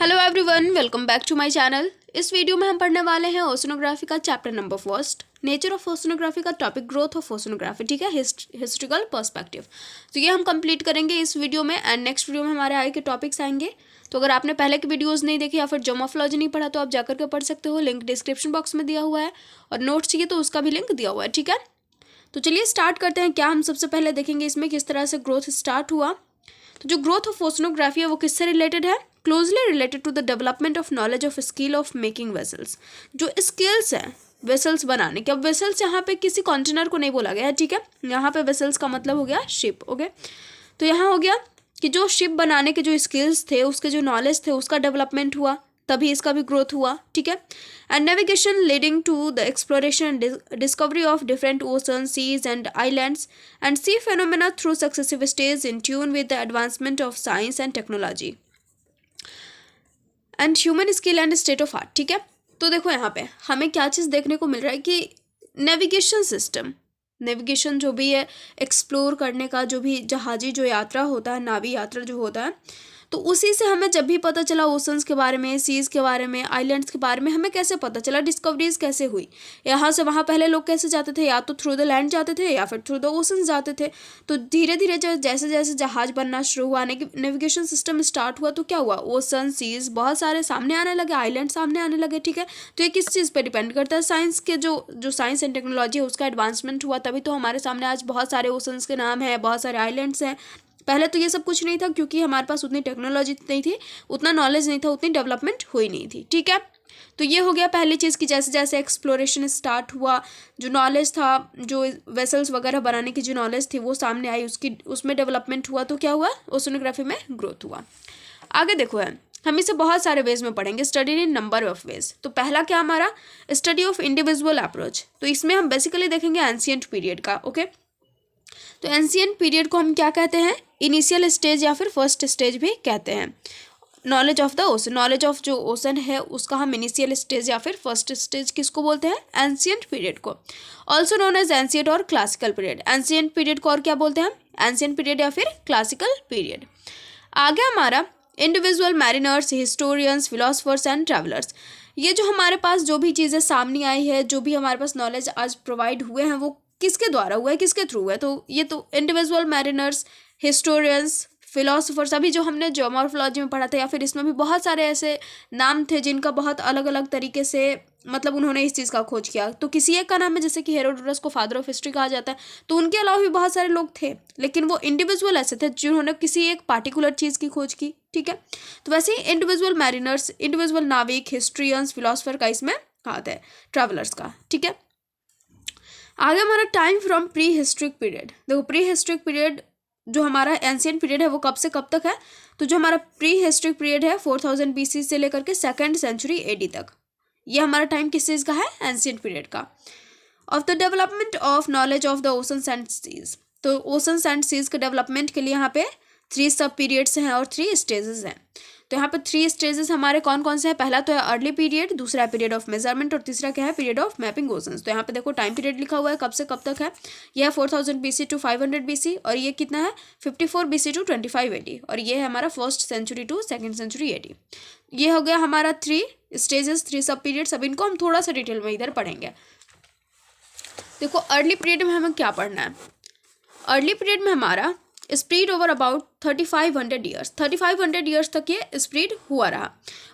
Hello everyone, welcome back to my channel. इस video में हम पढ़ने वाले हैं ओशनोग्राफी का chapter number first, nature of oceanography का टॉपिक ग्रोथ ऑफ ओशनोग्राफी। ठीक है, हिस्ट्रिकल पर्सपेक्टिव। तो ये हम कंप्लीट करेंगे इस वीडियो में एंड नेक्स्ट वीडियो में हमारे आगे के टॉपिक्स आएंगे। तो अगर आपने पहले की वीडियोस नहीं देखी या फिर जोमोफोलॉजी नहीं पढ़ा तो आप जाकर के पढ़ सकते हो, लिंक डिस्क्रिप्शन बॉक्स में दिया हुआ है, और नोट्स चाहिए तो उसका भी लिंक दिया हुआ है। ठीक है, तो चलिए स्टार्ट करते हैं। क्या हम सबसे पहले देखेंगे इसमें किस तरह से ग्रोथ स्टार्ट हुआ। तो जो ग्रोथ ऑफ ओशनोग्राफी है वो किससे रिलेटेड है? Closely related to the development of knowledge of skill of making vessels. जो स्किल्स हैं वेसल्स बनाने के, अब वेसल्स यहाँ पे किसी कंटेनर को नहीं बोला गया है। ठीक है, यहाँ पे वेसल्स का मतलब हो गया शिप। ओके, तो यहाँ हो गया कि जो शिप बनाने के जो स्किल्स थे, उसके जो नॉलेज थे, उसका डेवलपमेंट हुआ, तभी इसका भी ग्रोथ हुआ। ठीक है, and navigation leading to the exploration discovery of different ocean, seas and islands and sea phenomena through successive stage in tune with the advancement of science and technology and human skill and state of art. ठीक है, तो देखो यहाँ पे हमें क्या चीज़ देखने को मिल रहा है कि नेविगेशन सिस्टम, नेविगेशन जो भी है, एक्सप्लोर करने का जो भी जहाजी जो यात्रा होता है, नावी यात्रा जो होता है, तो उसी से हमें जब भी पता चला ओशंस के बारे में, सीज़ के बारे में, आइलैंड्स के बारे में, हमें कैसे पता चला, डिस्कवरीज कैसे हुई, यहाँ से वहाँ पहले लोग कैसे जाते थे, या तो थ्रू द लैंड जाते थे या फिर थ्रू द ओशंस जाते थे। तो धीरे धीरे जैसे जैसे जहाज बनना शुरू हुआ, नेविगेशन सिस्टम स्टार्ट हुआ, तो क्या हुआ, ओशन, सीज बहुत सारे सामने आने लगे, आइलैंड सामने आने लगे। ठीक है, तो ये किस चीज़ पर डिपेंड करता है? साइंस के जो साइंस एंड टेक्नोलॉजी है उसका एडवांसमेंट हुआ, तभी तो हमारे सामने आज बहुत सारे ओशंस के नाम हैं, बहुत सारे आइलैंड्स हैं। पहले तो ये सब कुछ नहीं था, क्योंकि हमारे पास उतनी टेक्नोलॉजी नहीं थी, उतना नॉलेज नहीं था, उतनी डेवलपमेंट हुई नहीं थी। ठीक है, तो ये हो गया पहली चीज़ कि जैसे जैसे एक्सप्लोरेशन स्टार्ट हुआ, जो नॉलेज था, जो वेसल्स वगैरह बनाने की जो नॉलेज थी वो सामने आई, उसमें डेवलपमेंट हुआ, तो क्या हुआ, ओशनोग्राफी में ग्रोथ हुआ। आगे देखो है, हम इसे बहुत सारे वेज में पढ़ेंगे, study in number of ways. तो पहला क्या हमारा, स्टडी ऑफ इंडिविजुअल अप्रोच। तो इसमें हम बेसिकली देखेंगे एंशिएंट पीरियड का। ओके, तो एंशिएंट पीरियड को हम क्या कहते हैं? इनिशियल स्टेज या फिर फर्स्ट स्टेज भी कहते हैं। Knowledge of the ocean, knowledge of जो ओशन है उसका हम इनिशियल स्टेज या फिर फर्स्ट स्टेज किसको बोलते हैं? एंशिएंट पीरियड को। ऑल्सो नोन एज एंशिएंट और क्लासिकल पीरियड। एंशिएंट पीरियड को और क्या बोलते हैं हम? एंशिएंट पीरियड या फिर क्लासिकल पीरियड। आगे हमारा individual mariners, historians, philosophers and travellers. ये जो हमारे पास जो भी चीज़ें सामने आई है, जो भी हमारे पास नॉलेज आज प्रोवाइड हुए हैं, वो किसके द्वारा हुआ है, किसके थ्रू हुआ है? तो ये तो इंडिविजुअल मैरिनर्स, हिस्टोरियंस, फिलोसफर्स, अभी जो हमने ज्योमॉर्फोलॉजी में पढ़ा था, या फिर इसमें भी बहुत सारे ऐसे नाम थे जिनका बहुत अलग अलग तरीके से मतलब उन्होंने इस चीज़ का खोज किया। तो किसी एक का नाम है, जैसे कि हेरोडोटस को फादर ऑफ हिस्ट्री कहा जाता है, तो उनके अलावा भी बहुत सारे लोग थे, लेकिन वो इंडिविजुअल ऐसे थे जिन्होंने किसी एक पार्टिकुलर चीज़ की खोज की। ठीक है, तो वैसे ही इंडिविजुअल मैरिनर्स, इंडिविजुअल नाविक, हिस्ट्रियंस, फिलोसफर का इसमें हाथ है, ट्रैवलर्स का। ठीक है, आगे हमारा time from pre historic period. देखो प्री हिस्ट्रिक पीरियड जो हमारा एंशिएंट पीरियड है वो कब से कब तक है? तो जो हमारा प्री हिस्ट्रिक पीरियड है 4000 BC से लेकर के 2nd सेंचुरी AD तक, ये हमारा टाइम किस चीज़ का है? एंशिएंट पीरियड का। Of the development of knowledge of the oceans and seas. तो ओशंस एंड सीज के डेवलपमेंट के लिए यहाँ पे 3 सब पीरियड्स हैं और 3 स्टेजेस हैं। तो यहाँ पे 3 स्टेजेस हमारे कौन कौन से हैं? पहला तो है अर्ली पीरियड, दूसरा है पीरियड ऑफ मेजरमेंट, और तीसरा क्या है? Period of mapping oceans. तो यहाँ पे देखो टाइम पीरियड लिखा हुआ है, कब से कब तक है। यह है 4000 BC टू 500 BC, और ये कितना है? 54 BC टू 25 AD, और ये है हमारा 1st century to 2nd century AD। ये हो गया हमारा 3 स्टेजेस, 3 सब पीरियड्स। अब इनको हम थोड़ा सा डिटेल में इधर पढ़ेंगे। देखो अर्ली पीरियड में हमें क्या पढ़ना है? अर्ली पीरियड में हमारा spread over about 3500 years, 3500 years तक ये स्प्रेड हुआ रहा,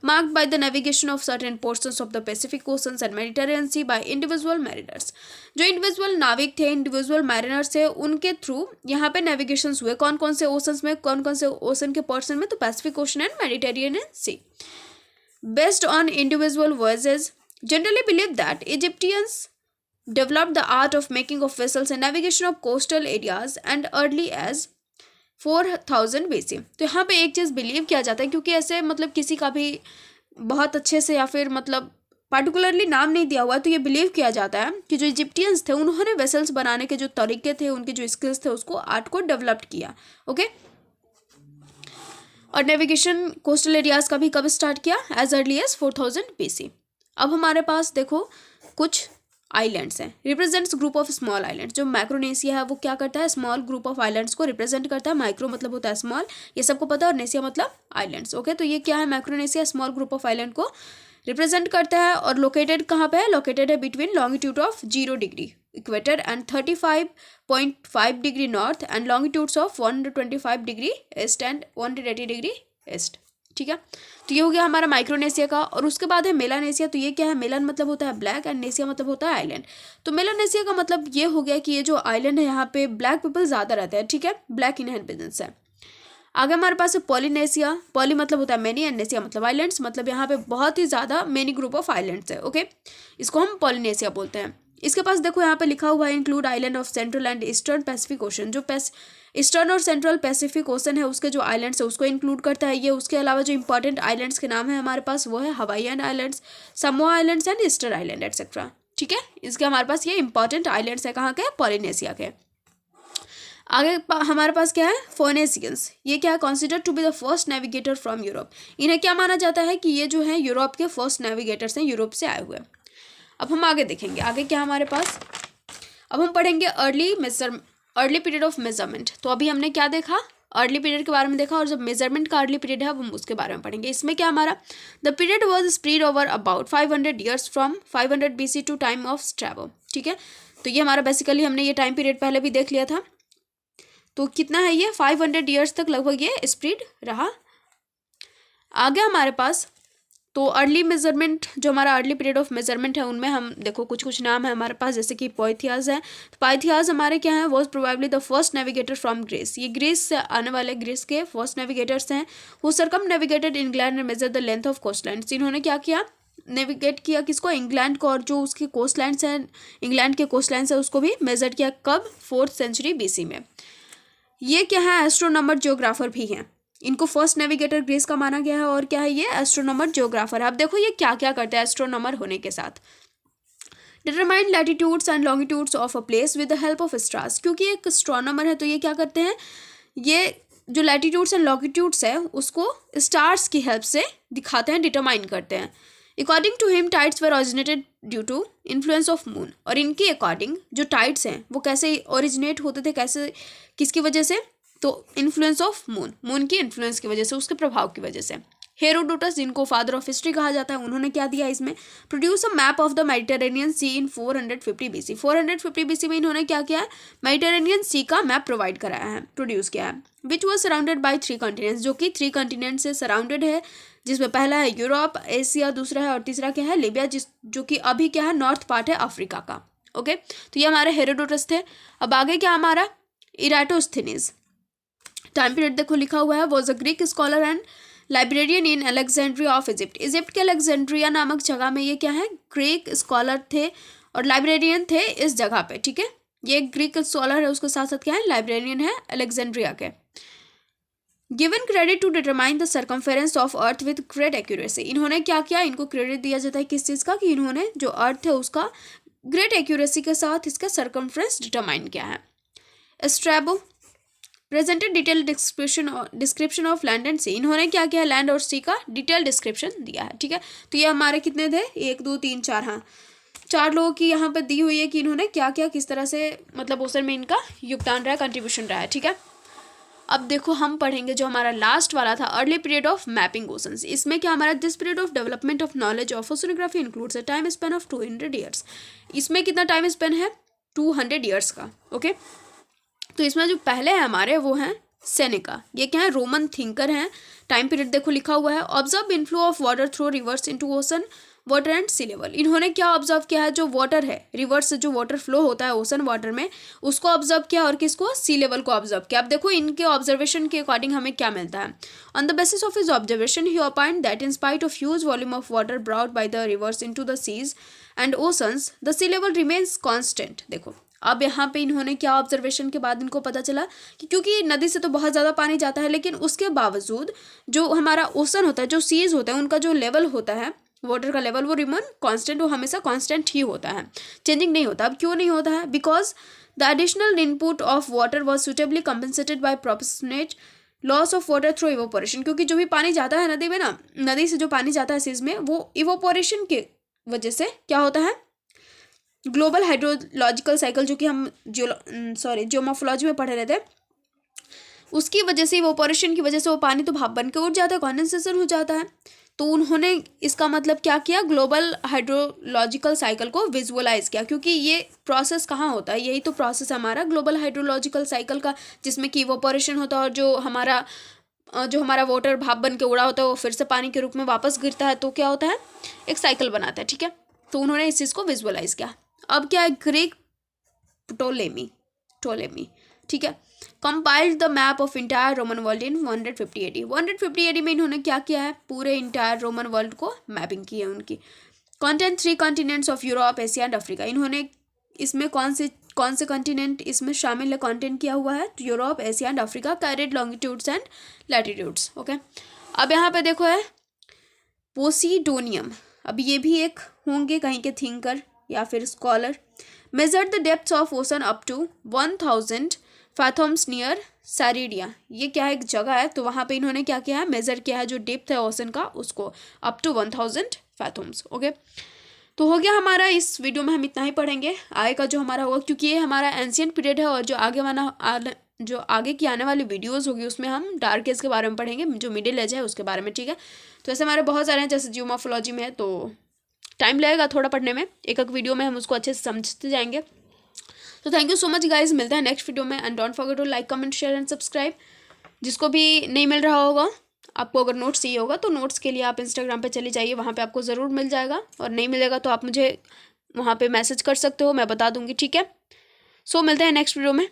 marked by the navigation of certain portions of the Pacific oceans and Mediterranean sea by individual mariners. जो इंडिविजुअल नाविक थे, इंडिविजुअल मैरिनर्स थे, उनके थ्रू यहाँ पे नेविगेशन हुए। कौन कौन से ओशंस में, कौन कौन से ओशन के पोर्शन में? तो Pacific Ocean and Mediterranean Sea. Based on individual voyages, generally believe that Egyptians developed the art of making of vessels and navigation of coastal areas and early as 4000 BC। तो यहाँ पे एक चीज़ believe किया जाता है, क्योंकि ऐसे मतलब किसी का भी बहुत अच्छे से या फिर मतलब पार्टिकुलरली नाम नहीं दिया हुआ है, तो ये बिलीव किया जाता है कि जो इजिप्टियंस थे उन्होंने वेसल्स बनाने के जो तरीके थे, उनके जो स्किल्स थे, उसको आर्ट को डेवलप किया। ओके, और नेविगेशन कोस्टल एरियाज का भी कब स्टार्ट किया? As early as 4000 BC। अब हमारे पास देखो कुछ आइलैंड्स हैं, represents group of small islands. जो माइक्रोनेशिया है वो क्या करता है, स्मॉल ग्रुप ऑफ आइलैंड्स को रिप्रेजेंट करता है। माइक्रो मतलब होता है स्मॉल, ये सबको पता है, और नेशिया मतलब आइलैंड्स। ओके, तो ये क्या है, Micronesia small group of island को रिप्रेजेंट करता है। और लोकेटेड कहाँ पे है, लोकेटेड है between longitude of 0 degree equator and 35.5 degree north and longitudes of 125 degree east and 180 degree east. ठीक है, तो ये हो गया हमारा माइक्रोनेशिया का। और उसके बाद है मेलानेशिया। तो ये क्या है, मेलन मतलब होता है ब्लैक एंड नेशिया मतलब होता है आइलैंड। तो मेलानेशिया का मतलब ये हो गया कि ये जो आइलैंड है यहाँ पे ब्लैक पीपल ज़्यादा रहते हैं। ठीक है, ब्लैक इनहेबिटेंट्स है। आगे हमारे पास है पॉलिनेशिया। पॉली मतलब होता है मेनी एंड नेशिया मतलब आइलैंड्स, मतलब यहाँ पे बहुत ही ज़्यादा मेनी ग्रुप ऑफ आइलैंड्स है। ओके, इसको हम पॉलिनेशिया बोलते हैं। इसके पास देखो यहाँ पे लिखा हुआ है include island of central and eastern Pacific ocean. जो ईस्टर्न और सेंट्रल पैसिफिक ओशन है उसके जो आइलैंड्स है उसको इंक्लूड करता है ये। उसके अलावा जो इंपॉर्टेंट आइलैंड्स के नाम है हमारे पास वो है Hawaiian islands, Samoa islands and Easter island etcetera. ठीक है, इसके हमारे पास ये इंपॉर्टेंट आइलैंड्स है कहाँ के, पॉलिनेशिया के। आगे हमारे पास क्या है, फोनेशियंस। ये क्या है, consider to be the first navigator from Europe. इन्हें क्या माना जाता है कि ये जो है यूरोप के फर्स्ट नेविगेटर्स हैं, यूरोप से आए हुए। अब हम आगे देखेंगे, आगे क्या हमारे पास, अब हम पढ़ेंगे अर्ली पीरियड ऑफ मेजरमेंट। तो अभी हमने क्या देखा, अर्ली पीरियड के बारे में देखा, और जब मेजरमेंट का अर्ली पीरियड है अब हम उसके बारे में पढ़ेंगे। इसमें क्या हमारा, the period was spread over about 500 years from 500 BC to time of Strabo. ठीक है, तो ये हमारा बेसिकली हमने ये टाइम पीरियड पहले भी देख लिया था। तो कितना है ये, 500 ईयर्स तक लगभग ये स्प्रेड रहा। आगे हमारे पास तो अर्ली मेजरमेंट, जो हमारा अर्ली पीरियड ऑफ मेजरमेंट है उनमें हम देखो कुछ कुछ नाम है हमारे पास, जैसे कि पाइथियास है। तो पाइथियास हमारे क्या है, was probably the first navigator from Greece. ये ग्रीस से आने वाले, ग्रीस के फर्स्ट नेविगेटर्स हैं। वो circumnavigated England and measure the length of coast lines. इन्होंने क्या किया, नेविगेट किया किसको, इंग्लैंड को, और जो उसकी कोस्ट लाइन्स हैं, इंग्लैंड के कोस्ट लाइन्स है उसको भी मेजर किया। कब, 4th सेंचुरी BC में। ये क्या है, एस्ट्रोनॉमर जियोग्राफर भी हैं। इनको फर्स्ट नेविगेटर ग्रीस का माना गया है। और क्या है ये, एस्ट्रोनॉमर जियोग्राफर है। अब देखो ये क्या क्या करते हैं एस्ट्रोनॉमर होने के साथ, determine latitudes and longitudes of a place with the help of stars. क्योंकि एक एस्ट्रोनॉमर है तो ये क्या करते हैं, ये जो लैटिट्यूड्स एंड लॉन्गिट्यूड्स है उसको स्टार्स की हेल्प से दिखाते हैं, डिटरमाइन करते हैं। According to him tides were originated due to influence of moon. और इनके अकॉर्डिंग जो टाइड्स हैं वो कैसे ओरिजिनेट होते थे, कैसे, किसकी वजह से, तो इन्फ्लुएंस ऑफ मून, मून की इन्फ्लुएंस की वजह से, उसके प्रभाव की वजह से। हेरोडोटस, जिनको फादर ऑफ हिस्ट्री कहा जाता है, उन्होंने क्या दिया इसमें, produce a map of the Mediterranean sea in 450 BC। 450 BC में इन्होंने क्या किया है, मेडिटेरेनियन सी का मैप प्रोवाइड कराया है, प्रोड्यूस किया है। Which was surrounded by 3 continents, जो कि 3 कॉन्टिनेंट से सराउंडेड है, जिसमें पहला है यूरोप, एशिया दूसरा है, और तीसरा क्या है, लीबिया, जो कि अभी क्या है, नॉर्थ पार्ट है अफ्रीका का। ओके, तो ये हमारे हेरोडोटस थे। अब आगे क्या हमारा, इराटोस्थेनीज। टाइम पीरियड देखो लिखा हुआ है, was a Greek scholar and librarian in Alexandria of Egypt. Egypt के अलेक्जेंड्रिया नामक जगह में ये क्या है, ग्रीक स्कॉलर थे और लाइब्रेरियन थे इस जगह पे। ठीक है, ये ग्रीक स्कॉलर है, उसके साथ साथ क्या है, लाइब्रेरियन है अलेक्जेंड्रिया के। Given credit to determine the circumference of earth with great accuracy. इन्होंने क्या किया, इनको क्रेडिट दिया जाता है किस चीज़ का, कि इन्होंने जो अर्थ है उसका ग्रेट एक्यूरेसी के साथ इसका सर्कमफ्रेंस डिटरमाइन किया है। Strabo presented detail description of land and sea. इन्होंने क्या किया, लैंड और सी का डिटेल डिस्क्रिप्शन दिया है। ठीक है, तो ये हमारे कितने थे, 1 2 3 4, हाँ 4 लोगों की यहाँ पर दी हुई है कि इन्होंने क्या क्या किस तरह से, मतलब ओशन में इनका योगदान रहा है, कंट्रीब्यूशन रहा है। ठीक है, अब देखो हम पढ़ेंगे जो हमारा लास्ट वाला था, early period of mapping oceans. इसमें क्या हमारा, this period of development of knowledge of oceanography includes a time span of 200 years. इसमें कितना टाइम स्पेन है, 200 ईयर्स का। ओके, तो इसमें जो पहले है हमारे वो हैं सेनेका। ये क्या है, रोमन थिंकर हैं। टाइम पीरियड देखो लिखा हुआ है, observe inflow of water through rivers into ocean water and sea level. इन्होंने क्या ऑब्जर्व किया है, जो वाटर है, रिवर्स से जो वाटर फ्लो होता है ओशन वाटर में, उसको ऑब्जर्व किया, और किसको, सी लेवल को ऑब्जर्व किया। अब देखो इनके ऑब्जर्वेशन के अकॉर्डिंग हमें क्या मिलता है, on the basis of his observation he opined that in spite of huge volume of water brought by the rivers into the seas and oceans the sea level remains constant. देखो अब यहाँ पे इन्होंने क्या ऑब्जर्वेशन के बाद इनको पता चला कि क्योंकि नदी से तो बहुत ज़्यादा पानी जाता है, लेकिन उसके बावजूद जो हमारा ओशन होता है, जो सीज होता है, उनका जो लेवल होता है, वाटर का लेवल, वो रिमेन कांस्टेंट, वो हमेशा कांस्टेंट ही होता है, चेंजिंग नहीं होता। अब क्यों नहीं होता है, because the additional input of water was suitably compensated by proportionate loss of water through evaporation. क्योंकि जो भी पानी जाता है नदी में ना, नदी से जो पानी जाता है सीज में, वो इवोपोरेशन के वजह से क्या होता है, ग्लोबल हाइड्रोलॉजिकल साइकिल जो कि हम जियोमॉर्फोलॉजी में पढ़े रहते हैं, उसकी वजह से इवोपोरेशन की वजह से वो पानी तो भाप बन के उड़ जाता है, कॉन्डेंसेशन हो जाता है। तो उन्होंने इसका मतलब क्या किया, ग्लोबल हाइड्रोलॉजिकल साइकिल को विजुअलाइज किया, क्योंकि ये प्रोसेस कहाँ होता है, यही तो प्रोसेस है हमारा ग्लोबल हाइड्रोलॉजिकल साइकिल का, जिसमें कि इवोपोरेशन होता है और जो हमारा वाटर भाप बन के उड़ा होता है वो फिर से पानी के रूप में वापस गिरता है, तो क्या होता है, एक साइकिल बनाता है। ठीक है, तो उन्होंने इस चीज़ को विजुअलाइज किया। अब क्या है, ग्रीक टोलेमी, ठीक है, compiled the map of entire Roman world in 150 AD। 150 AD में इन्होंने क्या किया है, पूरे इंटायर रोमन वर्ल्ड को मैपिंग की है उनकी। Content 3 continents of Europe, Asia and Africa. इन्होंने इसमें कौन से कॉन्टिनेंट इसमें शामिल है, कॉन्टेंट किया हुआ है, Europe, Asia and Africa, carried longitudes and latitudes. Okay, अब यहाँ पे देखो है पोसीडोनियम, अब ये भी एक होंगे कहीं के थिंकर या फिर scholar. Measure the depths of ocean up to 1000 fathoms near Sardinia. ये क्या है, एक जगह है, तो वहाँ पे इन्होंने क्या किया है, मेजर किया है जो डेप्थ है ओशन का, उसको अप टू 1000 फैथम्स। ओके, तो हो गया हमारा, इस वीडियो में हम इतना ही पढ़ेंगे। आगे का जो हमारा होगा, क्योंकि ये हमारा एंशियंट पीरियड है, और जो आगे की आने वाली वीडियोस होगी उसमें हम डार्क एज के बारे में पढ़ेंगे, जो मिडिल एज है उसके बारे में। ठीक है, तो ऐसे हमारे बहुत सारे हैं, जैसे जियोमॉर्फोलॉजी में है तो टाइम लगेगा थोड़ा पढ़ने में, एक वीडियो में हम उसको अच्छे से समझते जाएंगे। तो thank you so much guys, मिलते हैं नेक्स्ट वीडियो में, and don't forget to like, comment, share and subscribe. जिसको भी नहीं मिल रहा होगा, आपको अगर नोट्स चाहिए होगा तो नोट्स के लिए आप इंस्टाग्राम पे चली जाइए, वहाँ पे आपको ज़रूर मिल जाएगा, और नहीं मिलेगा तो आप मुझे वहाँ पे मैसेज कर सकते हो, मैं बता दूँगी। ठीक है, सो मिलते हैं नेक्स्ट वीडियो में।